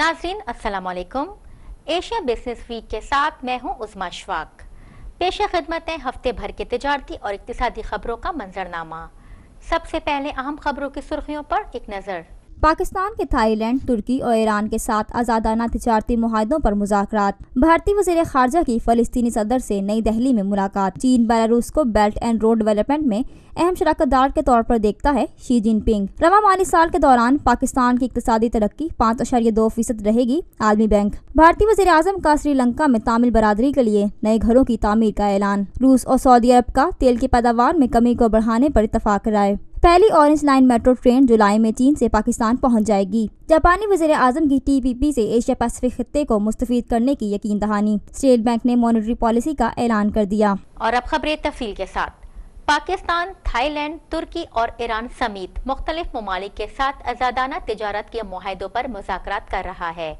नाज़रीन अस्सलाम वालेकुम। एशिया बिजनेस वीक के साथ मैं हूं उस्मा अशफाक। पेश खिदमत है हफ्ते भर के तिजारती और इक्तिसादी खबरों का मंजरनामा। सबसे पहले अहम खबरों की सुर्खियों पर एक नज़र। पाकिस्तान के थाईलैंड, तुर्की और ईरान के साथ आज़ादाना तिजारती मुआहदों पर मुज़ाकरात। भारतीय वज़ीर ख़ारजा की फ़लस्तीनी सदर से नई दिल्ली में मुलाकात। चीन बेलारूस को बेल्ट एंड रोड डेवलपमेंट में अहम शराकतदार के तौर पर देखता है शी जिनपिंग। रवा माली साल के दौरान पाकिस्तान की इक़्तिसादी तरक्की 5.2% रहेगी। आलमी बैंक। भारतीय वज़ीर आज़म का श्रीलंका में तामिल बरादरी के लिए नए घरों की तामीर का ऐलान। रूस और सऊदी अरब का तेल की पैदावार में कमी को बढ़ाने पर इत्तफाक राय। पहली ऑरेंज लाइन मेट्रो ट्रेन जुलाई में चीन से पाकिस्तान पहुंच जाएगी। जापानी वज़ीर आज़म की TPP से एशिया पैसिफिक खित्ते को मुस्तफीद करने की यकीन दहानी। स्टेट बैंक ने मॉनेटरी पॉलिसी का ऐलान कर दिया। और अब खबरें तफसील के साथ। पाकिस्तान, थाईलैंड, तुर्की और ईरान समेत मुख्तलिफ ममालिक के साथ आज़ादाना तिजारत के मुआहदों पर मुज़ाकरात कर रहा है।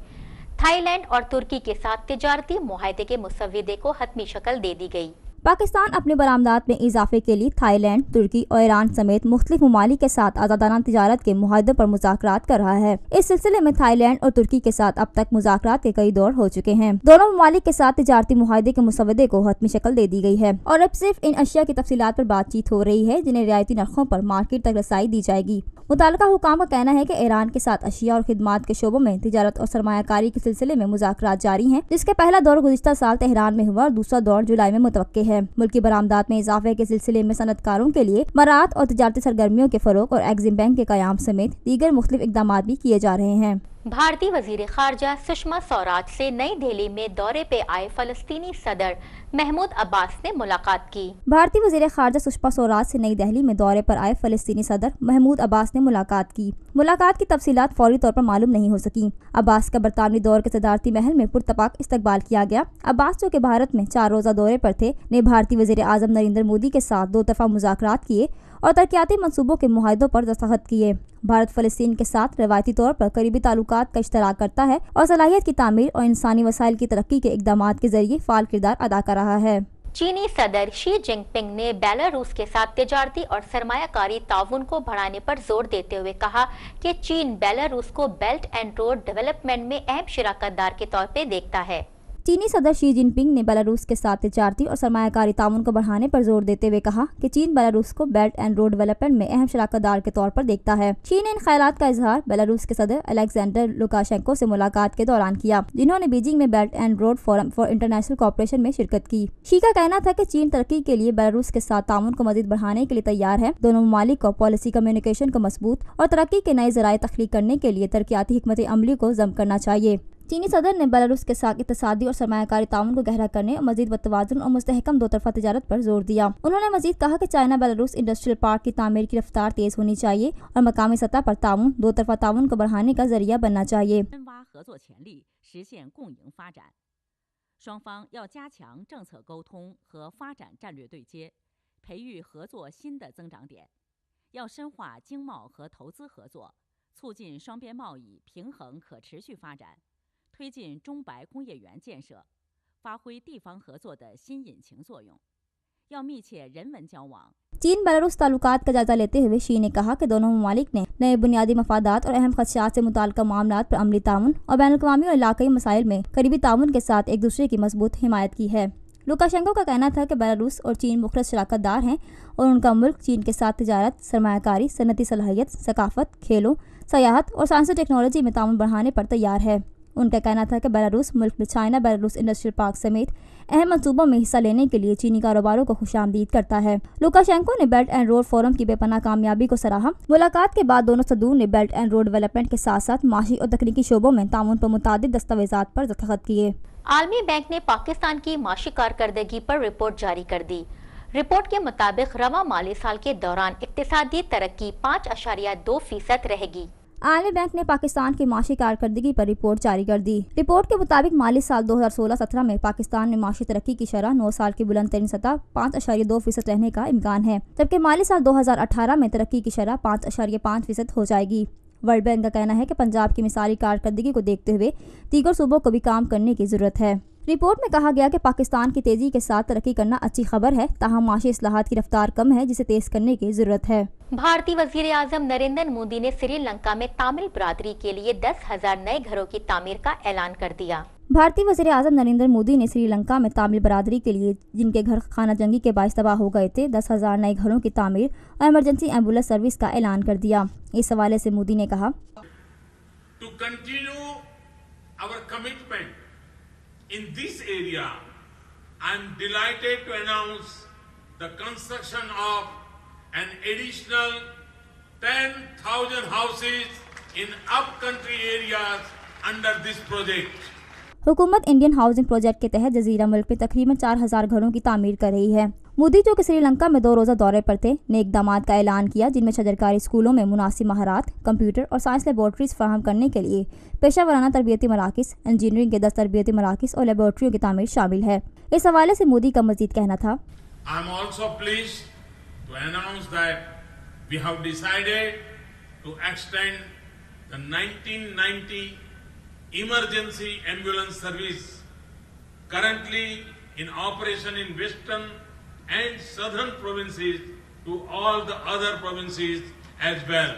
थाईलैंड और तुर्की के साथ तिजारती मुआहदे के मुसव्वदे को हतमी शक्ल दे दी गई। पाकिस्तान अपने बरामदात में इजाफे के लिए थाईलैंड, तुर्की और ईरान समेत मुख्तलिफ ममालिक के साथ आज़ादाना तिजारत के मुआहदों पर मुज़ाकरात कर रहा है। इस सिलसिले में थाईलैंड और तुर्की के साथ अब तक मुज़ाकरात के कई दौर हो चुके हैं। दोनों ममालिक के साथ तिजारती मुआहदे के मुसव्वदे को हतमी शक्ल दे दी गई है और अब सिर्फ इन अशिया की तफसीलात पर बातचीत हो रही है जिन्हें रियायती नरखों पर मार्केट तक रसाई दी जाएगी। मुताल्लिका हुकाम का कहना है कि ईरान के साथ अशिया और खिदमात के शोबों में तिजारत और सरमायाकारी के सिलसिले में मुज़ाकरात जारी हैं, जिसके पहला दौर गुज़िश्ता साल तेहरान में हुआ और दूसरा दौर जुलाई में मुतवक्के है। मुल्की बरामदात में इजाफे के सिलसिले में सनतकारों के लिए मरात और तिजारती सरगर्मियों के फरोग और एग्जिम बैंक के कयाम समेत दीगर मुख्तलिफ इक़दाम भी किए जा रहे हैं। भारतीय वज़ीर ख़ारजा सुषमा स्वराज से नई दिल्ली में दौरे पे आए फ़लस्तीनी सदर महमूद अब्बास ने मुलाकात की। भारतीय वज़ीर ख़ारजा सुषमा स्वराज से नई दिल्ली में दौरे पर आए फ़लस्तीनी सदर महमूद अब्बास ने मुलाकात की। मुलाकात की तफसीलात फौरी तौर पर मालूम नहीं हो सकी। अब्बास का बरतानवी दौर के सदारती महल में पुरतपाक इस्तकबाल किया गया। अब्बास जो कि भारत में 4 रोज़ा दौरे पर थे, ने भारतीय वज़ीर आज़म नरेंद्र मोदी के साथ 2 तरफ़ा मुज़ाकरात किए और तरक्याती मंसूबों के मुआहदों पर दस्तखत किए। भारत फ़लस्तीन के साथ रवायती तौर पर करीबी ताल्लुकात का इश्तराक करता है और सलाहियत की तामीर और इंसानी वसाइल की तरक्की के इक़दामात के जरिए फ़ाल किरदार अदा कर रहा है। चीनी सदर शी जिनपिंग ने बेलारूस के साथ तिजारती और सरमायाकारी ताउन को बढ़ाने पर जोर देते हुए कहा कि चीन बेलारूस को बेल्ट एंड रोड डेवलपमेंट में अहम शराकतदार के तौर पर देखता है। चीनी सदर शी जिनपिंग ने बेलारूस के साथ तिजारती और सरमायाकारी ताउन को बढ़ाने पर जोर देते हुए कहा कि चीन बेलारूस को बेल्ट एंड रोड डेवलपमेंट में अहम शराकतदार के तौर पर देखता है। चीन ने इन ख्यालात का इजहार बेलारूस के सदर अलेक्जेंडर लुकाशेंको से मुलाकात के दौरान किया, जिन्होंने बीजिंग में belt and road forum for international cooperation में शिरकत की। शी का कहना था कि चीन तरक्की के लिए बेलारूस के साथ ताउन को मजीद बढ़ाने के लिए तैयार है। दोनों ममालिक को पॉलिसी कम्युनिकेशन को मजबूत और तरक्की के नए ज़राए तख्लीक करने के लिए तरक्याती हिकमत अमली को जम करना चाहिए। चीनी सदर ने बेलारूस के साथ इक़्तिसादी और सरमायाकारी ताउन को गहरा करने और मजीद बतवाज़ुन और मुस्तहकम 2 तरफ़ा तिजारत पर जोर दिया। उन्होंने मजीद कहा कि चाइना बेलारूस इंडस्ट्रियल पार्क की तामीर की रफ्तार तेज होनी चाहिए और मकामी सतह पर ताउन 2 तरफ़ा ताउन को बढ़ाने का जरिया बनना चाहिए। 双方要加强政策沟通和发展战略对接，培育合作新的增长点，要深化经贸和投资合作，促进双边贸易平衡可持续发展，推进中白工业园建设，发挥地方合作的新引擎作用，要密切人文交往。 चीन बेलारूस ताल्लुकात का जायजा लेते हुए शी ने कहा कि दोनों ममालिक ने नए बुनियादी मफादात और अहम खदशात से मुताल्लिका मामलात पर अमली ताउन और बैनुल-अक़वामी और इलाक़ाई मसाइल में करीबी ताउन के साथ एक दूसरे की मजबूत हिमायत की है। लुकाशेंको का कहना था कि बेलारूस और चीन मुख्तलिफ शराकतदार हैं और उनका मुल्क चीन के साथ तिजारत, सरमायाकारी, सनती सलाहियत, सकाफत, खेलों, सयाहत और साइंस और टेक्नोलॉजी में ताउन बढ़ाने पर तैयार है। उनका कहना था कि बेलारूस मुल्क में चाइना बेलारूस इंडस्ट्रियल पार्क समेत अहम मंसूबों में हिस्सा लेने के लिए चीनी कारोबारों को खुशामदीद करता है। लुकाशेंको ने बेल्ट एंड रोड फोरम की बेपनाह कामयाबी को सराहा। मुलाकात के बाद दोनों सदूर ने बेल्ट एंड रोड डेवलपमेंट के साथ साथ माशी और तकनीकी शोबों में ताउन पर मुतादिद दस्तावेजात पर दस्तखत किए। आलमी बैंक ने पाकिस्तान की माशी कारकर्दगी पर रिपोर्ट जारी कर दी। रिपोर्ट के मुताबिक रवा माली साल के दौरान इक्तिसादी तरक्की 5.2% रहेगी। आलमी बैंक ने पाकिस्तान की माशी कारकर्दगी पर रिपोर्ट जारी कर दी। रिपोर्ट के मुताबिक माली साल 2016-17 में पाकिस्तान में माशी तरक्की की शरह 9 साल की बुलंद तरीन सतह 5.2% रहने का इम्कान है, जबकि माली साल 2018 में तरक्की की शरह 5.5% हो जाएगी। वर्ल्ड बैंक का कहना है कि पंजाब की मिसाली कारकर्दगी को देखते हुए दीगर सूबों को भी काम करने की जरूरत है। रिपोर्ट में कहा गया कि पाकिस्तान की तेजी के साथ तरक्की करना अच्छी खबर है, ताहम माशी इस्लाहात की रफ्तार कम है जिसे तेज करने की जरूरत है। भारतीय वजीर आजम नरेंद्र मोदी ने श्रीलंका में तमिल बिरादरी के लिए 10,000 नए घरों की तामीर का ऐलान कर दिया। भारतीय वजीर आजम नरेंद्र मोदी ने श्रीलंका में तमिल बिरादरी के लिए जिनके घर खाना जंगी के बाइस तबाह हो गए थे 10,000 नए घरों की तामीर और इमरजेंसी एम्बुलेंस सर्विस का ऐलान कर दिया। इस हवाले से मोदी ने कहा, To continue our commitment in this area, I am delighted to announce the construction of an additional 10,000 houses in upcountry areas under this project. हुकूमत इंडियन हाउसिंग प्रोजेक्ट के तहत जजीरा मुल्क में तकरीबन 4,000 घरों की तामीर कर रही है। मोदी जो कि श्रीलंका में 2 रोज़ा दौरे पर थे ने इक़दामात का ऐलान किया जिनमें शजरकारी स्कूलों में मुनासिब महारात, कंप्यूटर और साइंस लेबॉर्ट्रीज फराहम करने के लिए पेशा वराना तरबियती मराकिज़, इंजीनियरिंग के 10 तरबियती मराकिज़ और लेबॉर्ट्रियों की तामीर शामिल है। इस हवाले से मोदी का मज़ीद कहना था, I am also pleased to announce that we have decided to extend the 1990 emergency ambulance service currently in operation in western and southern provinces to all the other provinces as well.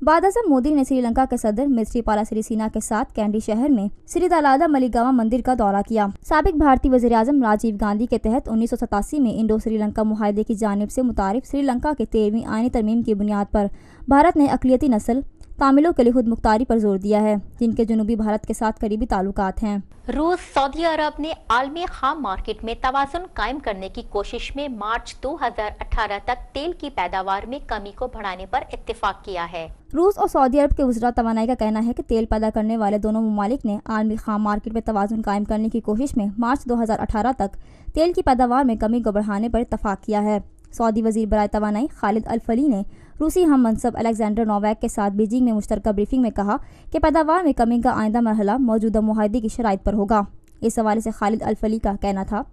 बाद अज़म मोदी ने श्रीलंका के सदर मैत्रीपाला सिरिसेना के साथ candy शहर में श्री दलाला मलिगावा मंदिर का दौरा किया। साबिक भारतीय वज़ीर आज़म राजीव गांधी के तहत 1987 में इंडो श्रीलंका मुआहदे की जानिब से मुतारिफ श्रीलंका के 13वीं आईनी तरमीम की बुनियाद पर भारत ने अक़लियती नस्ल तामिलों के लिए खुद मुख्तारी पर जोर दिया है जिनके जनूबी भारत के साथ करीबी ताल्लुकात हैं। रूस सऊदी अरब ने आलमी खाम मार्केट में तवाज़ुन कायम करने की कोशिश में मार्च 2018 तक तेल की पैदावार में कमी को बढ़ाने पर इत्तेफाक किया है। रूस और सऊदी अरब के वज़रा तवानाई का कहना है कि तेल पैदा करने वाले दोनों ममालिक ने आलमी खाम मार्केट में तवाज़ुन कायम करने की कोशिश में मार्च 2018 तक तेल की पैदावार में कमी को बढ़ाने पर इत्तेफाक किया है। सऊदी वज़ीर बराए तवानाई खालिद अल फली ने रूसी हम मनसब अलेक्जेंडर नोवैक के साथ बीजिंग में मुश्तरका ब्रीफिंग में कहा कि पैदावार में कमी का आइंदा मरहला मौजूदा मुआहदे की शराइत पर होगा। इस हवाले से खालिद अल फली का कहना था,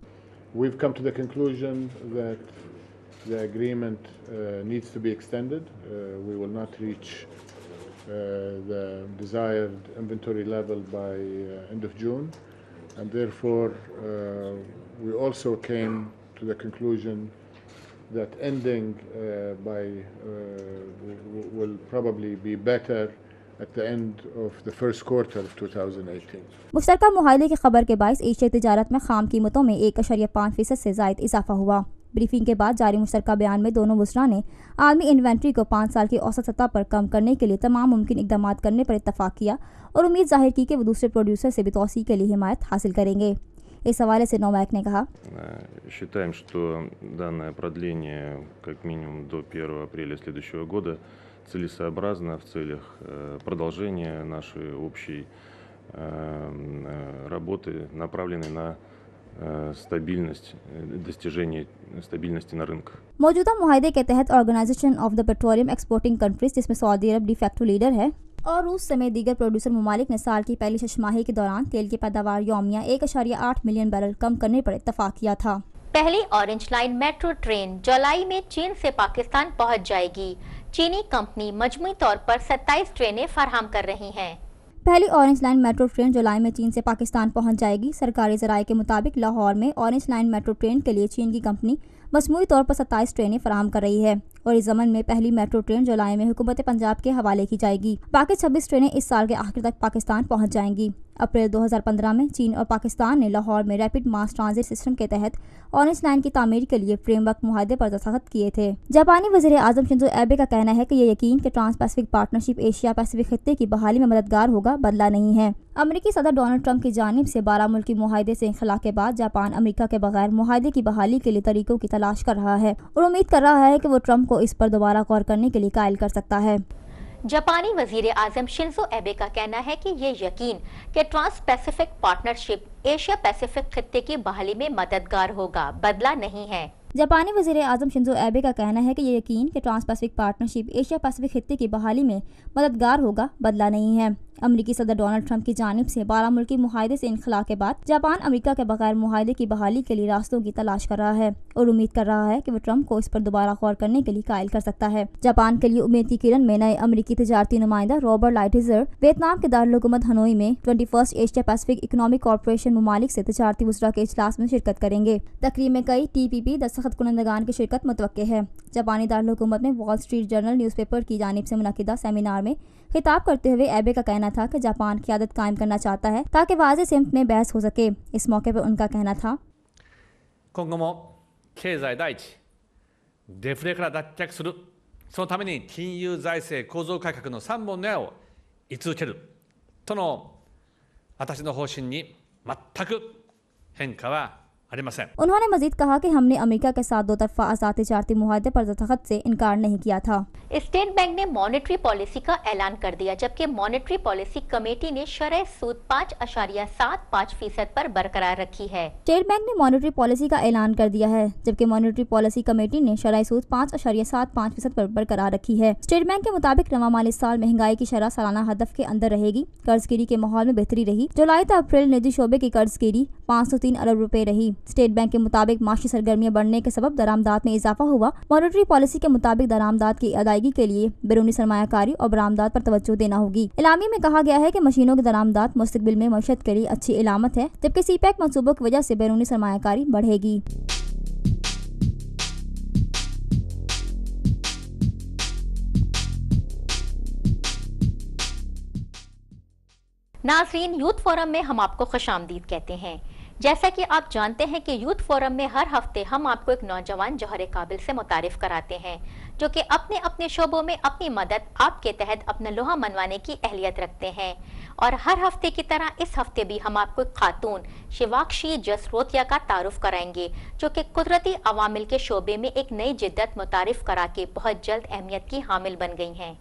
We've come to the conclusion that the agreement needs to be extended. We will not reach the desired inventory level by end of June, and therefore we also came to the conclusion that ending will probably be better at the end of the first quarter of 2018. मुश्तरका मुआहदे की खबर के बायस एशियाई तिजारत में खाम कीमतों में 1.5% से ज़ायद इजाफा हुआ। ब्रीफिंग के बाद जारी मुश्तरका बयान में दोनों वज़रा ने आलमी इन्वेंट्री को 5 साल की औसत सतह पर कम करने के लिए तमाम मुमकिन इक़दामात करने पर इत्तफाक किया और उम्मीद जाहिर की कि वो दूसरे प्रोड्यूसर से भी तौसी के लिए हिमायत हासिल करेंगे। इस हवाले से नोवैक ने कहा, Считаем, что данное продление как минимум до 1 апреля следующего года целесообразно в целях продолжения нашей общей работы, направленной на стабильность, достижение стабильности на рынках. मौजूदा मुआहदे के तहत organization of the petroleum exporting countries जिसमें सऊदी अरब डी फैक्टो लीडर है और रूस समेत दीगर प्रोड्यूसर ममालिक ने साल की पहली छमाही के दौरान तेल की पैदावार यौमिया 1.8 मिलियन बैरल कम करने पर इत्तफाक किया था। पहली ऑरेंज लाइन मेट्रो ट्रेन जुलाई में चीन से पाकिस्तान पहुंच जाएगी। चीनी कंपनी मजमूई तौर पर 27 ट्रेनें फराहम कर रही हैं। पहली ऑरेंज लाइन मेट्रो ट्रेन जुलाई में चीन से पाकिस्तान पहुंच जाएगी। सरकारी ज़राए के मुताबिक लाहौर में ऑरेंज लाइन मेट्रो ट्रेन के लिए चीन की कंपनी मजमूई तौर पर 27 ट्रेनें फराहम कर रही है और इस ज़मन में पहली मेट्रो ट्रेन जुलाई में हुकूमत पंजाब के हवाले की जाएगी। बाकी 26 ट्रेनें इस साल के आखिर तक पाकिस्तान पहुंच जाएंगी। अप्रैल 2015 में चीन और पाकिस्तान ने लाहौर में रैपिड मास ट्रांजिट सिस्टम के तहत ऑरेंज लाइन की तामीर के लिए फ्रेमवर्क मुआहदे पर दस्तखत किए थे। जापानी वज़ीर आज़म शिंजो एबे का कहना है कि ये यकीन कि trans Pacific partnership Asia Pacific खित्ते की बहाली में मददगार होगा बदला नहीं है। अमेरिकी सदर डोनाल्ड ट्रंप की जानिब से 12 मुल्की मुआहदे से इनखला के बाद जापान अमेरिका के बगैर मुआहदे की बहाली के लिए तरीकों की तलाश कर रहा है और उम्मीद कर रहा है कि वो ट्रंप को इस पर दोबारा गौर करने के लिए कायल कर सकता है। जापानी वजीर आजम शिंजो एबे का कहना है कि ये यकीन कि trans Pacific partnership Asia Pacific खित्ते की बहाली में मददगार होगा बदला नहीं है। जापानी वज़ीर आज़म शिंजो एबे का कहना है कि ये यकीन कि trans Pacific partnership Asia Pacific खित्ते की बहाली में मददगार होगा बदला नहीं है। امریکی صدر ڈونلڈ ٹرمپ کی جانب سے 12 ملکی معاہدے سے انخلا کے بعد جاپان امریکہ کے بغیر معاہدے کی بحالی کے لیے راستوں کی تلاش کر رہا ہے اور امید کر رہا ہے کہ وہ ٹرمپ کو اس پر دوبارہ غور کرنے کے لیے قائل کر سکتا ہے۔ جاپان کے لیے امید کی کرن میں نئے امریکی تجارتی نمائندہ رابرٹ لائٹہزر ویتنام کے دارالحکومت ہنوئی میں 21 ایشیا پیسفک اکنامک کارپوریشن ممالک سے تجارتی وزراء کے اجلاس میں شرکت کریں گے۔ تقریب میں کئی TPP دستخط کنندگان کی شرکت متوقع ہے۔ جاپانی دارالحکومت میں وال اسٹریٹ جرنل نیوز پیپر کی جانب سے منعقدہ سیمینار میں خطاب کرتے ہوئے ایبے کا کہنا تھا کہ جاپان قیادت قائم کرنا چاہتا ہے تاکہ واضح سمت میں بحث ہو سکے۔ اس موقع پر ان کا کہنا تھا، 今後も経済第一、デフレから脱却する、そのために金融財政構造改革の3本の矢を居続けるとの私の方針に全く変化はありません。 उन्होंने मजीद कहा कि हमने अमेरिका के साथ दो तरफा आज़ाद तिजारती मुआहदे पर दस्तखत से इनकार नहीं किया था। स्टेट बैंक ने मॉनेटरी पॉलिसी का ऐलान कर दिया, जबकि मॉनेटरी पॉलिसी कमेटी ने शरह सूद 5.75% पर बरकरार रखी है। स्टेट बैंक ने मॉनेटरी पॉलिसी का ऐलान कर दिया है, जबकि मॉनेटरी पॉलिसी कमेटी ने शरह सूद 5.75% पर बरकरार रखी है। स्टेट बैंक के मुताबिक रवा माली साल महंगाई की शरह सालाना हदफ के अंदर रहेगी। कर्जगिरी के माहौल में बेहतरी रही। जुलाई से अप्रैल निजी शोबे की कर्जगिरी 503 अरब रुपए रही। स्टेट बैंक के मुताबिक माशी सरगर्मियां बढ़ने के सबब दरामदात में इजाफा हुआ। मॉनेटरी पॉलिसी के मुताबिक दरामदात की अदायगी के लिए बैरूनी सरमायाकारी और बरामदात पर तवज्जो देना होगी। इलामी में कहा गया है कि मशीनों की दरामदात मुस्तकबिल में मईशत के लिए अच्छी इलामत है, जबकि सीपैक मंसूबों की वजह से बैरूनी सरमायाकारी बढ़ेगी। नाज़रीन, यूथ फोरम में हम आपको खुशामदीद कहते हैं। जैसा कि आप जानते हैं कि यूथ फोरम में हर हफ्ते हम आपको एक नौजवान जौहर काबिल से मुतारिफ कराते हैं, जो कि अपने अपने शोबों में अपनी मदद आपके तहत अपना लोहा मनवाने की अहलियत रखते हैं। और हर हफ्ते की तरह इस हफ्ते भी हम आपको एक खातून शिवाक्षी जसरोतिया का तारुफ कराएंगे, जो कि कुदरती अवामिल के शोबे में एक नई जिद्दत मुतारिफ करा के बहुत जल्द अहमियत की हामिल बन गई हैं।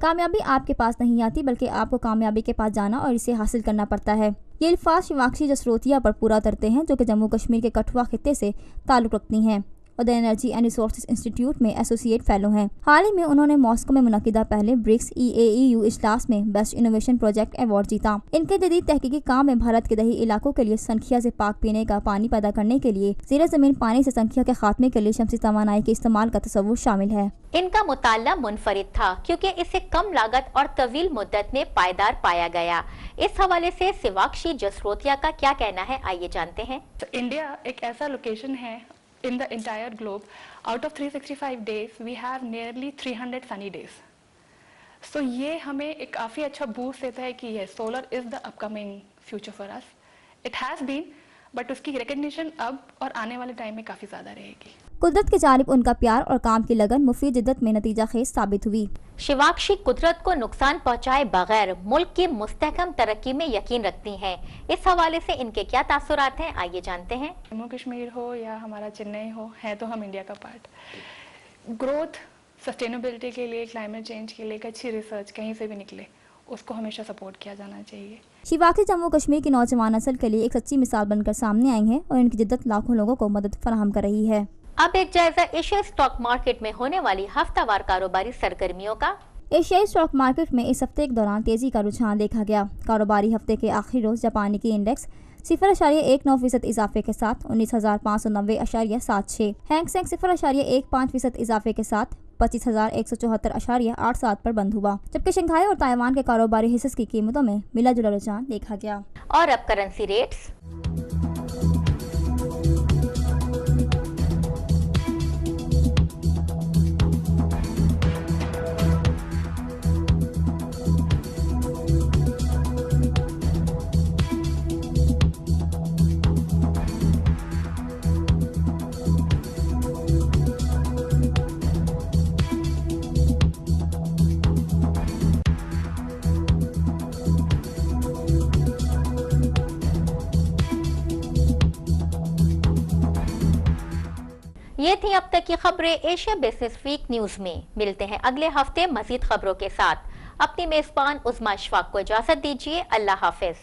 कामयाबी आपके पास नहीं आती, बल्कि आपको कामयाबी के पास जाना और इसे हासिल करना पड़ता है। ये अल्फाज शिवाक्षी जसरोतिया पर पूरा उतरते हैं, जो कि जम्मू कश्मीर के कठुआ खित्ते से ताल्लुक़ रखती हैं और the energy and resources institute में एसोसिएट फेलो हैं। हाल ही में उन्होंने मॉस्को में मुनक़िदा पहले ब्रिक्स EAEU इजलास में बेस्ट इनोवेशन प्रोजेक्ट अवार्ड जीता। इनके जदीद तहकीकी काम में भारत के दही इलाकों के लिए संख्या से पाक पीने का पानी पैदा करने के लिए ज़ेर ज़मीन पानी से संख्या के खात्मे के लिए शमसी तवानाई के इस्तेमाल का तसव्वुर शामिल है। इनका मुताला मुनफरिद था, क्योंकि इसे कम लागत और तवील मुद्दत में पायदार पाया गया। इस हवाले से शिवाक्षी जसरोतिया का क्या कहना है, आइए जानते हैं। इंडिया एक ऐसा लोकेशन है in the entire globe, out of 365 days we have nearly 300 sunny days. So ये हमें एक काफ़ी अच्छा बूस्ट देता है कि ये solar is the upcoming future for us. It has been, but उसकी recognition अब और आने वाले टाइम में काफ़ी ज़्यादा रहेगी। कुदरत की जानिब उनका प्यार और काम की लगन मुफीद जिद्दत में नतीजा खेज साबित हुई। शिवाक्षी कुदरत को नुकसान पहुंचाए बगैर मुल्क की मुस्तहकम तरक्की में यकीन रखती हैं। इस हवाले से इनके क्या तासुरात हैं, आइए जानते हैं। जम्मू कश्मीर हो या हमारा चेन्नई हो, है तो हम इंडिया का पार्ट। ग्रोथ, सस्टेनेबिलिटी के लिए, क्लाइमेट चेंज के लिए एक अच्छी रिसर्च कहीं से भी निकले, उसको हमेशा सपोर्ट किया जाना चाहिए। शिवाक्षी जम्मू कश्मीर की नौजवान नस्ल के लिए एक सच्ची मिसाल बनकर सामने आई हैं और इनकी जिद्दत लाखों लोगों को मदद फराहम कर रही है। अब एक जायजा एशिया स्टॉक मार्केट में होने वाली हफ्तावार कारोबारी सरगर्मियों का। एशियाई स्टॉक मार्केट में इस हफ्ते के दौरान तेजी का रुझान देखा गया। कारोबारी हफ्ते के आखिरी रोज जापानी की इंडेक्स 0.19% इजाफे के साथ 19,590.76, हैंगसेंग 0.15% इजाफे के साथ 25,174.87 पर बंद हुआ, जबकि शंघाई और ताइवान के कारोबारी हिस्से की कीमतों में मिला जुला रुझान देखा गया। और अब करेंसी रेट्स। ये थी अब तक की खबरें एशिया बिजनेस वीक न्यूज में। मिलते हैं अगले हफ्ते मजीद खबरों के साथ। अपनी मेजबान उस्मा इशफाक को इजाजत दीजिए। अल्लाह हाफिज।